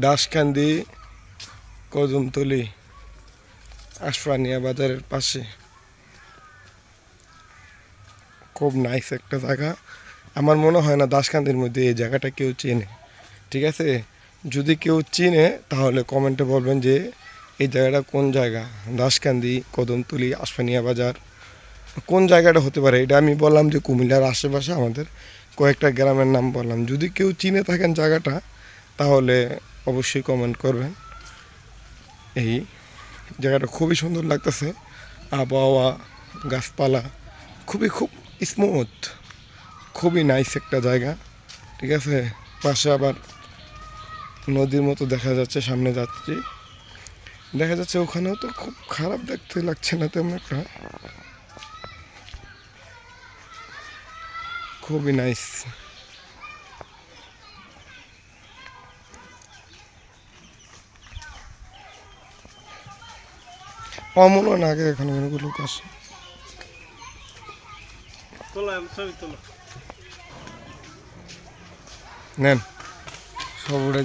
দাসকান্দি কদমতলী আশফানিয়া বাজারের পাশে খুব নাইস একটা জায়গা। আমার মনে হয় না দাসকান্দির মধ্যে এই জায়গাটা কেউ চেনে। ঠিক আছে, যদি কেউ চিনে তাহলে কমেন্টে বলবেন যে এই জায়গাটা কোন জায়গা, দাসকান্দি কদমতলী আশফানিয়া বাজার কোন জায়গাটা হতে পারে। এটা আমি বললাম যে কুমিল্লার আশেপাশে আমাদের কয়েকটা গ্রামের নাম বললাম। যদি কেউ চিনে থাকেন জায়গাটা তাহলে অবশ্যই কমেন্ট করবেন। এই জায়গাটা খুবই সুন্দর লাগতেছে, আবহাওয়া গাছপালা খুব স্মুথ, খুবই নাইস একটা জায়গা। ঠিক আছে, পাশে আবার নদীর মতো দেখা যাচ্ছে, সামনে যাচ্ছি দেখা যাচ্ছে, ওখানেও তো খুব খারাপ দেখতে লাগছে না তেমন একটা, খুবই নাইস। মনে হয় না আগে এখানে লোক আসে। নেন সব উড়ে